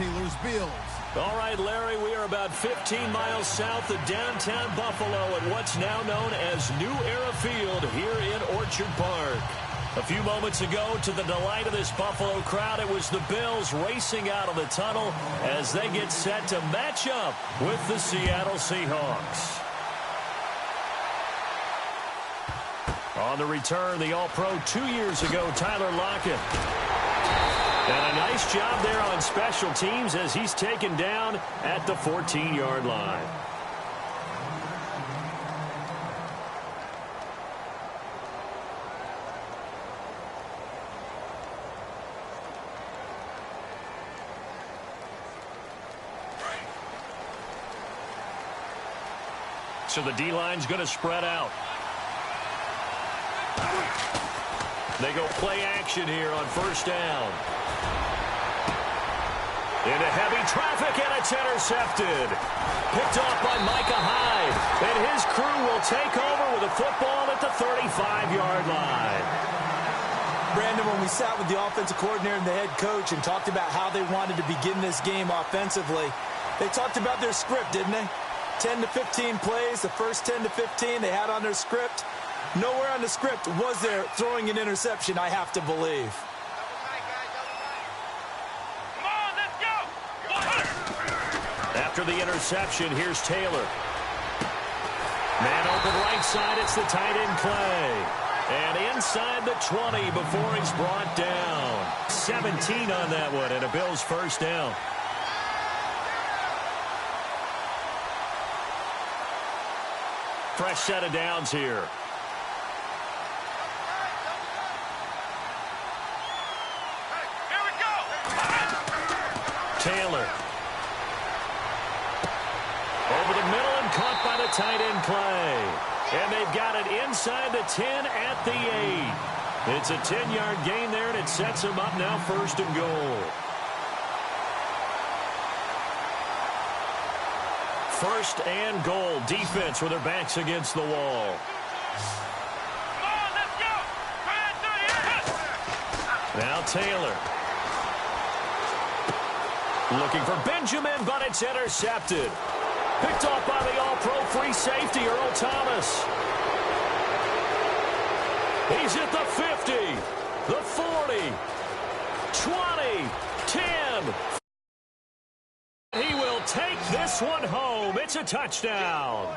Taylor's Bills. All right, Larry, we are about 15 miles south of downtown Buffalo at what's now known as New Era Field here in Orchard Park. A few moments ago, to the delight of this Buffalo crowd, it was the Bills racing out of the tunnel as they get set to match up with the Seattle Seahawks. On the return, the All-Pro 2 years ago, Tyler Lockett. And a nice job there on special teams as he's taken down at the 14-yard line. So the D-line's going to spread out. They go play action here on first down. Into heavy traffic, and it's intercepted. Picked off by Micah Hyde. And his crew will take over with a football at the 35-yard line. Brandon, when we sat with the offensive coordinator and the head coach and talked about how they wanted to begin this game offensively, they talked about their script, didn't they? 10 to 15 plays, the first 10 to 15 they had on their script. Nowhere on the script was there throwing an interception, I have to believe. After the interception, here's Taylor. Man open right side, it's the tight end Clay. And inside the 20 before he's brought down. 17 on that one, and a Bills first down. Fresh set of downs here. Here we go. Taylor. Over the middle and caught by the tight end Clay. And they've got it inside the 10 at the 8. It's a 10-yard gain there, and it sets them up now first and goal. First and goal. Defense with their backs against the wall. Come on, let's go. Now Taylor. Looking for Benjamin, but it's intercepted. Picked off by the All-Pro free safety, Earl Thomas. He's at the 50, the 40, 20, 10. He will take this one home. It's a touchdown.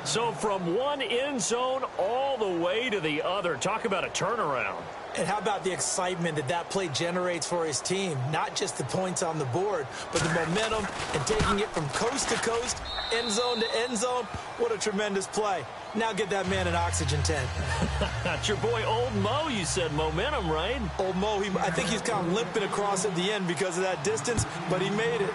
So from one end zone all the way to the other. Talk about a turnaround. And how about the excitement that that play generates for his team? Not just the points on the board, but the momentum and taking it from coast to coast, end zone to end zone. What a tremendous play. Now get that man an oxygen tent. That's your boy Old Mo, you said. Momentum, right? Old Mo, I think he's kind of limping across at the end because of that distance, but he made it.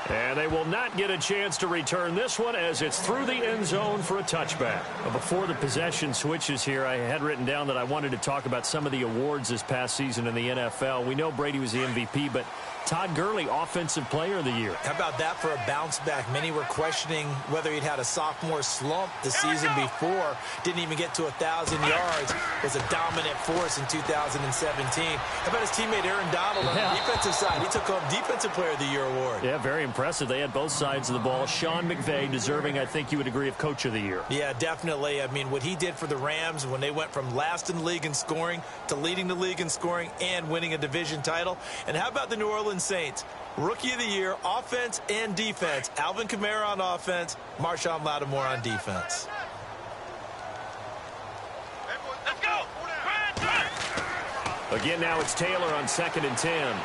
And they will not get a chance to return this one as it's through the end zone for a touchback. Before the possession switches here, I had written down that I wanted to talk about some of the awards this past season in the NFL. We know Brady was the MVP, but Todd Gurley, Offensive Player of the Year. How about that for a bounce back? Many were questioning whether he'd had a sophomore slump the season before. Didn't even get to 1,000 yards. Was a dominant force in 2017. How about his teammate Aaron Donald on the defensive side? He took home Defensive Player of the Year award. Yeah, very impressive. They had both sides of the ball. Sean McVay deserving, I think you would agree, of Coach of the Year. Yeah, definitely. I mean, what he did for the Rams when they went from last in the league in scoring to leading the league in scoring and winning a division title. And how about the New Orleans Saints? Rookie of the Year, offense and defense. Alvin Kamara on offense, Marshawn Lattimore on defense. Let's go. Again, now it's Taylor on 2nd and 10.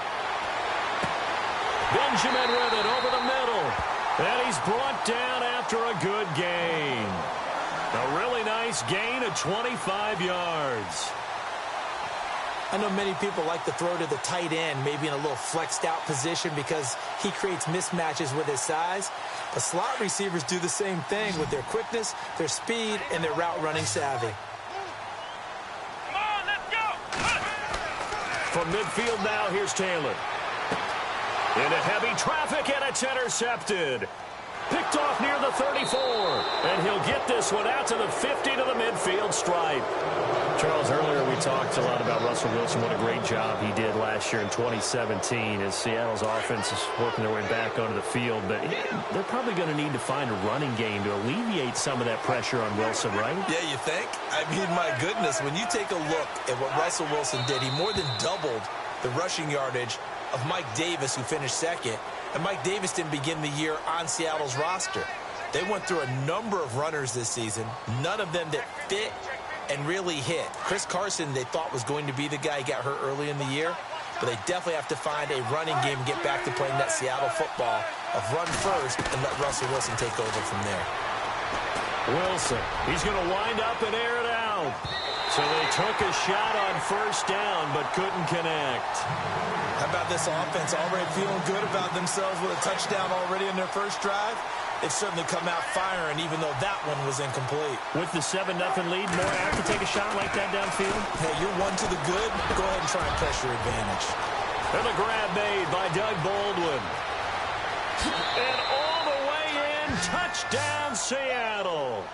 Benjamin with it over the middle. And he's brought down after a good gain. A really nice gain of 25 yards. I know many people like to throw to the tight end, maybe in a little flexed out position because he creates mismatches with his size. But slot receivers do the same thing with their quickness, their speed, and their route running savvy. Come on, let's go. From midfield now, here's Taylor. Into heavy traffic, and it's intercepted. Picked off near the 34. And he'll get this one out to the 50 to the midfield stripe. Charles, earlier we talked a lot about Russell Wilson, what a great job he did last year in 2017 as Seattle's offense is working their way back onto the field. But they're probably going to need to find a running game to alleviate some of that pressure on Wilson, right? Yeah, you think? I mean, my goodness, when you take a look at what Russell Wilson did, he more than doubled the rushing yardage of Mike Davis, who finished second. And Mike Davis didn't begin the year on Seattle's roster. They went through a number of runners this season, none of them that fit and really hit. Chris Carson, they thought was going to be the guy. He got hurt early in the year. But they definitely have to find a running game and get back to playing that Seattle football of run first and let Russell Wilson take over from there. Wilson, he's going to wind up and air it out. So they took a shot on first down but couldn't connect. How about this offense already feeling good about themselves with a touchdown already in their first drive? They've certainly come out firing, even though that one was incomplete. With the 7-0 lead, more apt to take a shot like that downfield? Hey, you're one to the good. Go ahead and try and press your advantage. And the grab made by Doug Baldwin. And all the way in, touchdown Seattle.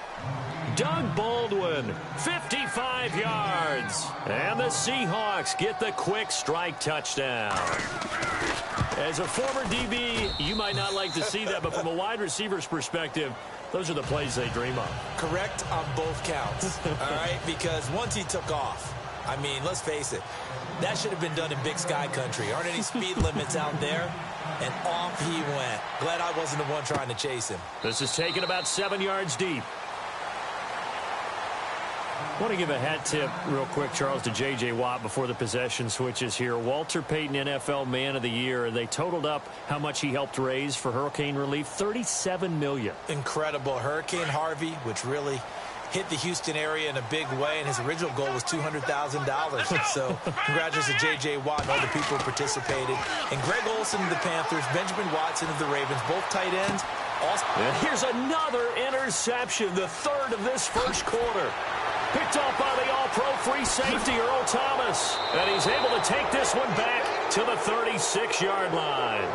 Doug Baldwin, 55 yards. And the Seahawks get the quick strike touchdown. As a former DB, you might not like to see that, but from a wide receiver's perspective, those are the plays they dream of. Correct on both counts, all right? Because once he took off, I mean, let's face it, that should have been done in Big Sky country. Aren't any speed limits out there? And off he went. Glad I wasn't the one trying to chase him. This is taken about 7 yards deep. I want to give a hat tip real quick, Charles, to J.J. Watt before the possession switches here. Walter Payton, NFL Man of the Year. They totaled up how much he helped raise for hurricane relief, $37 million. Incredible. Hurricane Harvey, which really hit the Houston area in a big way, and his original goal was $200,000. So congratulations to J.J. Watt and all the people who participated. And Greg Olsen of the Panthers, Benjamin Watson of the Ravens, both tight ends. Here's another interception, the third of this first quarter. Picked off by the all-pro free safety, Earl Thomas. And he's able to take this one back to the 36-yard line.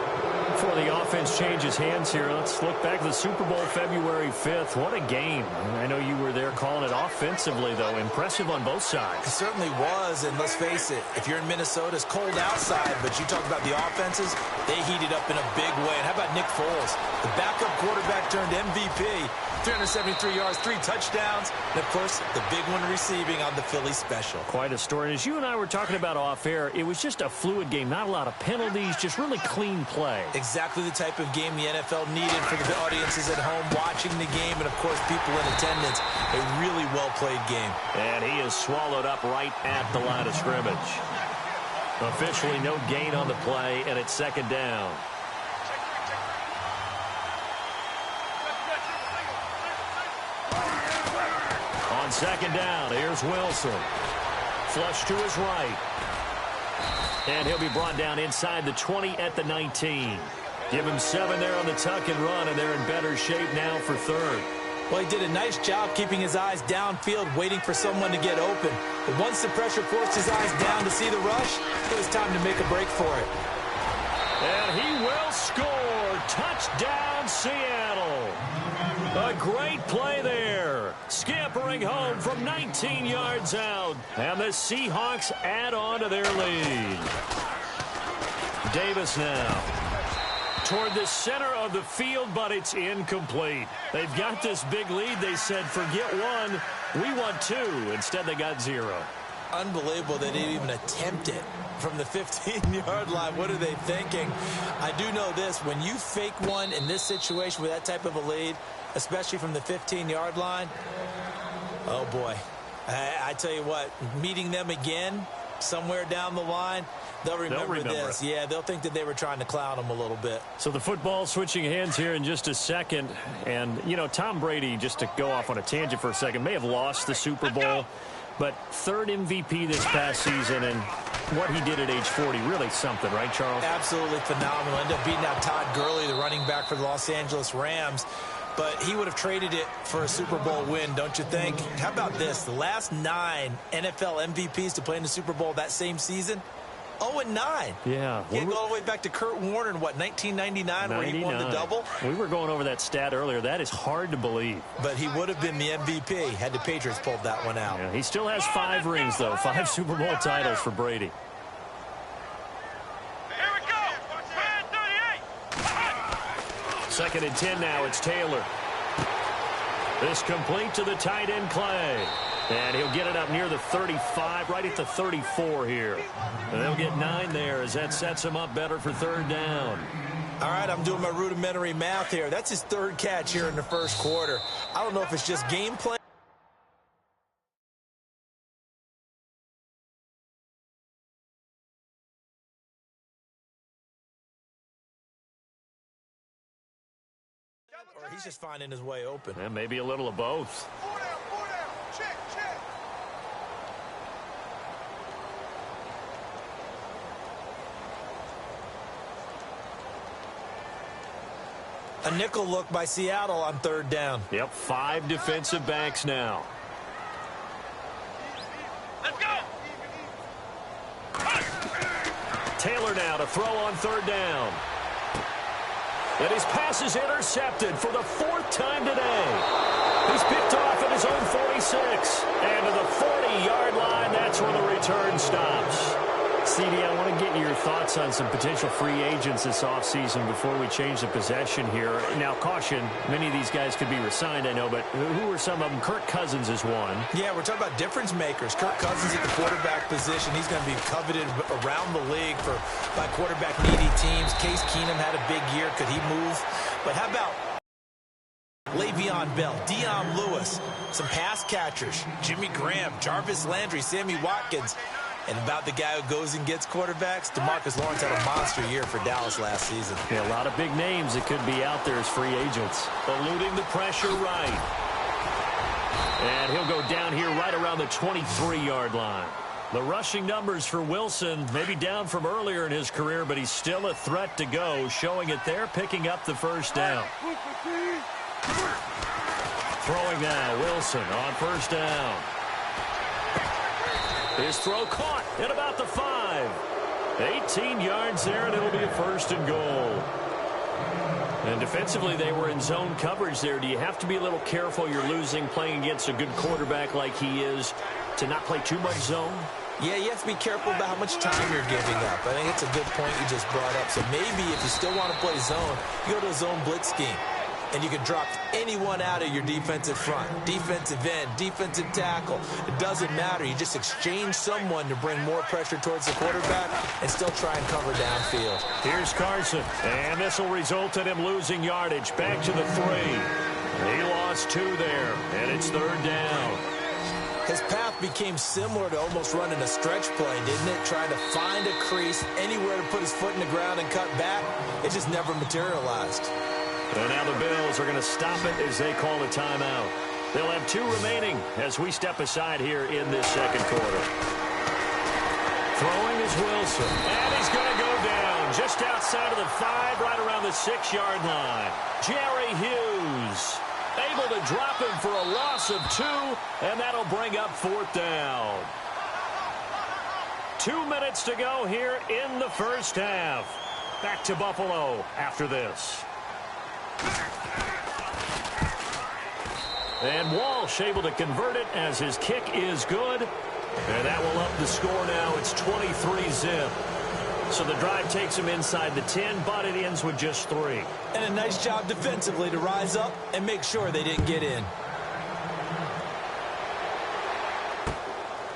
Before the offense changes hands here, let's look back to the Super Bowl February 5th. What a game. I know you were there calling it offensively, though. Impressive on both sides. It certainly was, and let's face it, if you're in Minnesota, it's cold outside, but you talk about the offenses, they heated up in a big way. And how about Nick Foles? The backup quarterback turned MVP. 373 yards, 3 touchdowns, and, of course, the big one receiving on the Philly special. Quite a story. And as you and I were talking about off air, it was just a fluid game. Not a lot of penalties, just really clean play. Exactly the type of game the NFL needed for the audiences at home watching the game and, of course, people in attendance. A really well-played game. And he is swallowed up right at the line of scrimmage. Officially no gain on the play, and it's second down. On second down, here's Wilson. Flush to his right. And he'll be brought down inside the 20 at the 19. Give him 7 there on the tuck and run, and they're in better shape now for third. Well, he did a nice job keeping his eyes downfield, waiting for someone to get open. But once the pressure forced his eyes down to see the rush, it was time to make a break for it. And he will score. Touchdown, Seattle. A great play there. Scampering home from 19 yards out. And the Seahawks add on to their lead. Davis now toward the center of the field, but it's incomplete. They've got this big lead. They said, forget one, we want 2. Instead, they got 0. Unbelievable they didn't even attempt it from the 15-yard line. What are they thinking? I do know this. When you fake one in this situation with that type of a lead, especially from the 15-yard line, oh, boy. I tell you what, meeting them again somewhere down the line, they'll remember this. Yeah, they'll think that they were trying to clown them a little bit. So the football switching hands here in just a second. And, you know, Tom Brady, just to go off on a tangent for a second, may have lost the Super Bowl, but third MVP this past season, and what he did at age 40, really something, right, Charles? Absolutely phenomenal. Ended up beating out Todd Gurley, the running back for the Los Angeles Rams. But he would have traded it for a Super Bowl win, don't you think? How about this? The last 9 NFL MVPs to play in the Super Bowl that same season, 0-9. Yeah. Can't go all the way back to Kurt Warner in, what, 1999 where he won the double? We were going over that stat earlier. That is hard to believe. But he would have been the MVP had the Patriots pulled that one out. Yeah, he still has 5 rings, though. 5 Super Bowl titles for Brady. Here we go. Man 38. Second and 10 now. It's Taylor. This complete to the tight end, Clay. And he'll get it up near the 35, right at the 34 here. And they'll get 9 there as that sets him up better for third down. All right, I'm doing my rudimentary math here. That's his 3rd catch here in the first quarter. I don't know if it's just game plan. Or he's just finding his way open. And maybe a little of both. 4 down, 4 down. Check. A nickel look by Seattle on 3rd down. Yep, 5 defensive backs now. Let's go. Taylor now to throw on 3rd down. And his pass is intercepted for the 4th time today. He's picked off at his own 46. And to the 40-yard line, that's where the return stops. CD, I want to get your thoughts on some potential free agents this offseason before we change the possession here. Now, caution, many of these guys could be resigned, I know, but who are some of them? Kirk Cousins is one. Yeah, we're talking about difference makers. Kirk Cousins at the quarterback position. He's going to be coveted around the league by quarterback-needy teams. Case Keenum had a big year. Could he move? But how about Le'Veon Bell, Dion Lewis, some pass catchers, Jimmy Graham, Jarvis Landry, Sammy Watkins. And about the guy who goes and gets quarterbacks, DeMarcus Lawrence had a monster year for Dallas last season. Yeah, a lot of big names that could be out there as free agents. Eluding the pressure right. And he'll go down here right around the 23-yard line. The rushing numbers for Wilson, maybe down from earlier in his career, but he's still a threat to go, showing it there, picking up the first down. Throwing now, Wilson on first down. His throw caught at about the 5. 18 yards there, and it'll be a 1st and goal. And defensively, they were in zone coverage there. Do you have to be a little careful? You're losing, playing against a good quarterback like he is, to not play too much zone? Yeah, you have to be careful about how much time you're giving up. I think it's a good point you just brought up. So maybe if you still want to play zone, you go to a zone blitz scheme. And you can drop anyone out of your defensive front. Defensive end, defensive tackle. It doesn't matter. You just exchange someone to bring more pressure towards the quarterback and still try and cover downfield. Here's Carson. And this will result in him losing yardage. Back to the 3. He lost 2 there. And it's 3rd down. His path became similar to almost running a stretch play, didn't it? Trying to find a crease, anywhere to put his foot in the ground and cut back. It just never materialized. And now the Bills are going to stop it as they call a timeout. They'll have 2 remaining as we step aside here in this second quarter. Throwing is Wilson. And he's going to go down just outside of the 5, right around the 6-yard line. Jerry Hughes able to drop him for a loss of 2, and that'll bring up 4th down. 2 minutes to go here in the first half. Back to Buffalo after this. And Walsh able to convert it as his kick is good. And that will up the score now. It's 23-zip. So the drive takes him inside the 10, but it ends with just 3. And a nice job defensively to rise up and make sure they didn't get in.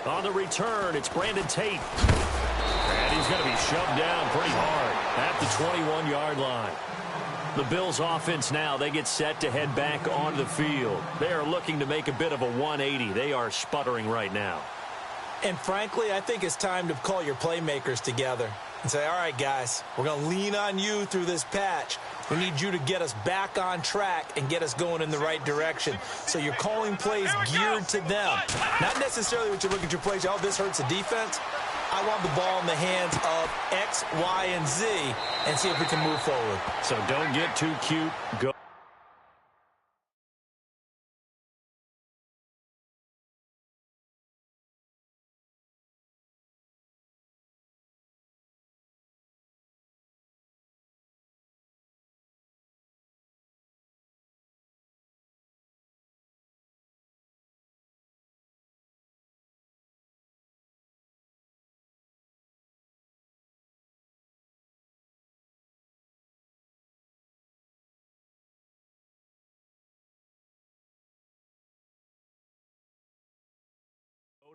On the return, it's Brandon Tate. And he's going to be shoved down pretty hard at the 21-yard line. The Bills offense now, they get set to head back onto the field. They are looking to make a bit of a 180. They are sputtering right now. And frankly, I think it's time to call your playmakers together and say, all right, guys, we're going to lean on you through this patch. We need you to get us back on track and get us going in the right direction. So you're calling plays geared to them. Not necessarily what you look at your plays, oh, this hurts the defense. I want the ball in the hands of X, Y, and Z and see if we can move forward. So don't get too cute. Go.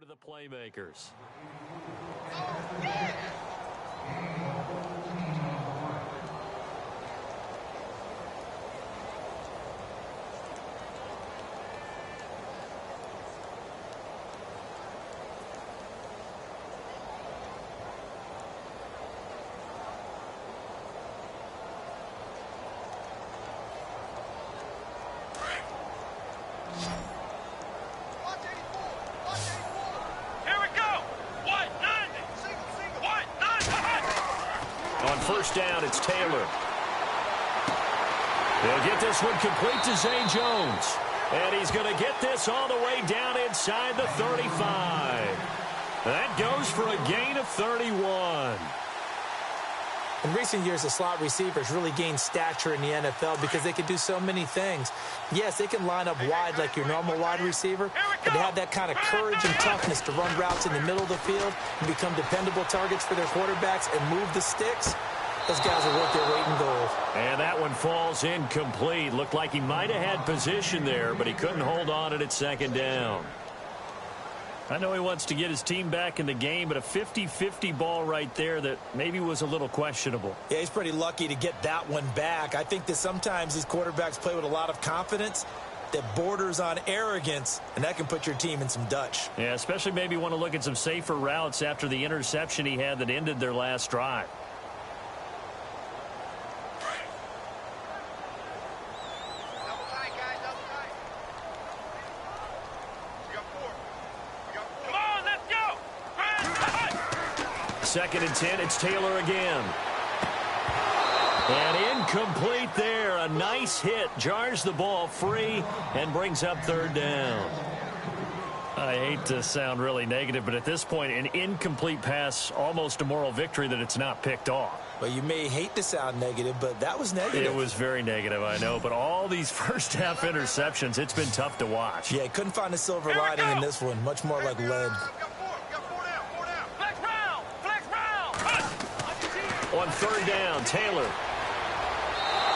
of the playmakers. On first down, it's Taylor. They'll get this one complete to Zay Jones. And he's going to get this all the way down inside the 35. That goes for a gain of 31. In recent years, the slot receivers really gained stature in the NFL because they can do so many things. Yes, they can line up wide like your normal wide receiver, but they have that kind of courage and toughness to run routes in the middle of the field and become dependable targets for their quarterbacks and move the sticks. Those guys are worth their weight in gold. And that one falls incomplete. Looked like he might have had position there, but he couldn't hold on at second down. I know he wants to get his team back in the game, but a 50-50 ball right there that maybe was a little questionable. Yeah, he's pretty lucky to get that one back. I think that sometimes these quarterbacks play with a lot of confidence that borders on arrogance, and that can put your team in some Dutch. Yeah, especially maybe want to look at some safer routes after the interception he had that ended their last drive. Second and 10, it's Taylor again. And incomplete there. A nice hit. Jars the ball free and brings up third down. I hate to sound really negative, but at this point, an incomplete pass, almost a moral victory that it's not picked off. Well, you may hate to sound negative, but that was negative. It was very negative, I know. But all these first-half interceptions, it's been tough to watch. Yeah, couldn't find a silver lining in this one. Much more like lead. On third down, Taylor.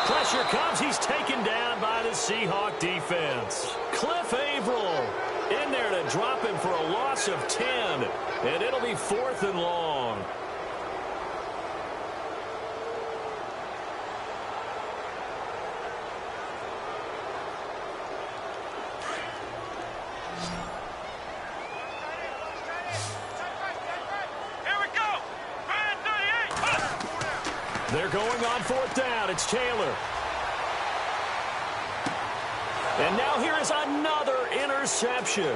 Pressure comes. He's taken down by the Seahawk defense. Cliff Averill in there to drop him for a loss of 10. And it'll be 4th and long. They're going on fourth down. It's Taylor. And now here is another interception.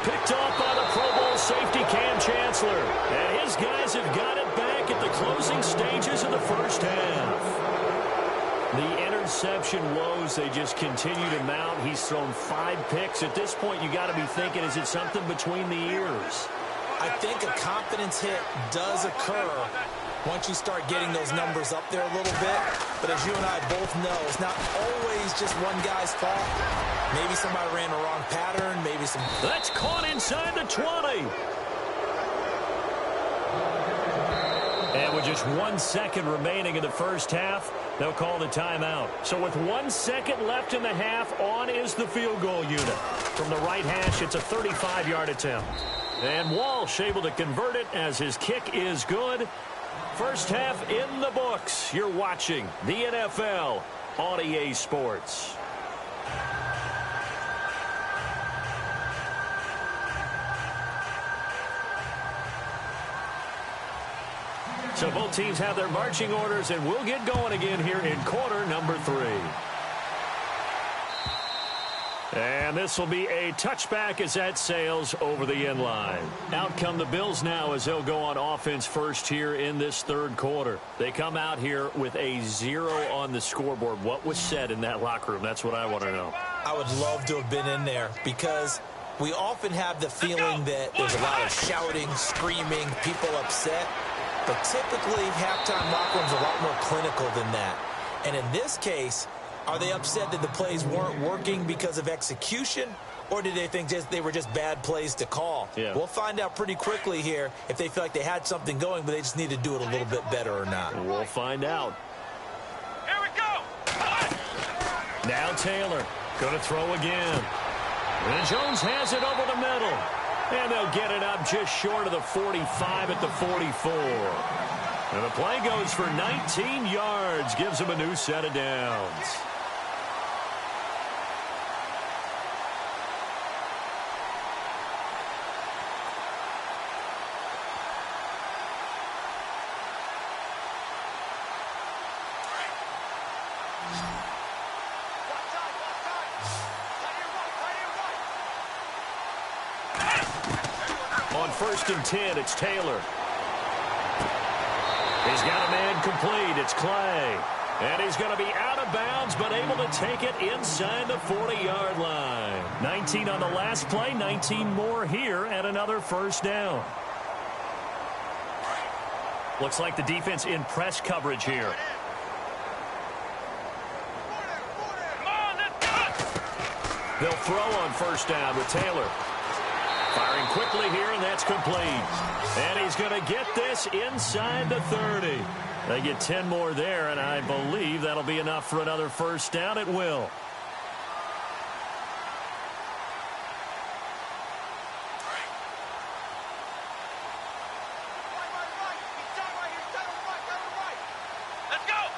Picked off by the Pro Bowl safety Cam Chancellor. And his guys have got it back at the closing stages of the first half. The interception woes, they just continue to mount. He's thrown 5 picks. At this point, you got to be thinking, is it something between the ears? I think a confidence hit does occur once you start getting those numbers up there a little bit. But as you and I both know, it's not always just one guy's fault. Maybe somebody ran the wrong pattern. Maybe some... That's caught inside the 20. And with just 1 second remaining in the first half, they'll call the timeout. So with 1 second left in the half, on is the field goal unit. From the right hash, it's a 35-yard attempt. And Walsh able to convert it as his kick is good. First half in the books. You're watching the NFL on EA Sports. So both teams have their marching orders, and we'll get going again here in quarter number 3. And this will be a touchback as that sails over the end line. Out come the Bills now as they'll go on offense first here in this third quarter. They come out here with a 0 on the scoreboard. What was said in that locker room? That's what I want to know. I would love to have been in there because we often have the feeling that there's a lot of shouting, screaming, people upset. But typically, halftime locker rooms are a lot more clinical than that. And in this case, are they upset that the plays weren't working because of execution, or did they think they were just bad plays to call? Yeah. We'll find out pretty quickly here if they feel like they had something going, but they just need to do it a little bit better or not. We'll find out. Here we go. Now Taylor going to throw again. And Jones has it over the middle. And they'll get it up just short of the 45 at the 44. And the play goes for 19 yards, gives them a new set of downs. On 1st and 10, it's Taylor. He's got a man complete. It's Clay. And he's going to be out of bounds, but able to take it inside the 40-yard line. 19 on the last play, 19 more here, and another first down. Looks like the defense in press coverage here. They'll throw on 1st down with Taylor. Firing quickly here, and that's complete. And he's going to get this inside the 30. They get 10 more there, and I believe that'll be enough for another first down. It will. Let's go.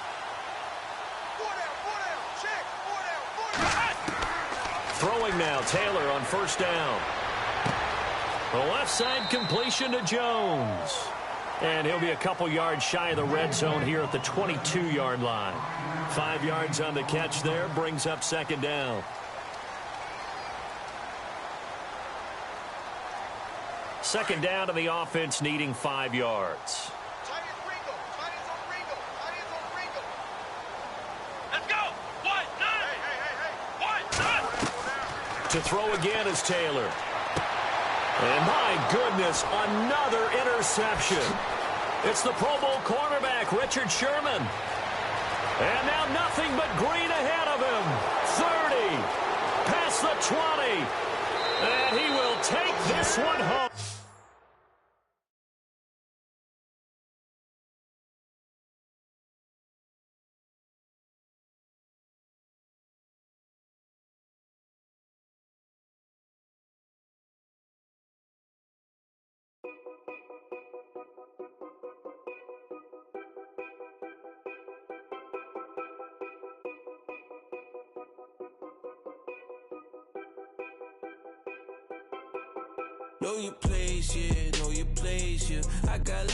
Throwing now, Taylor on 1st down. The left side completion to Jones. And he'll be a couple yards shy of the red zone here at the 22-yard line. 5 yards on the catch there, brings up 2nd down. Second down to the offense, needing 5 yards. Let's go. What? To throw again is Taylor. And my goodness, another interception. It's the Pro Bowl cornerback, Richard Sherman. And now nothing but green ahead of him. 30, past the 20. And he will take this one home. Know your place, yeah, know your place, yeah. I got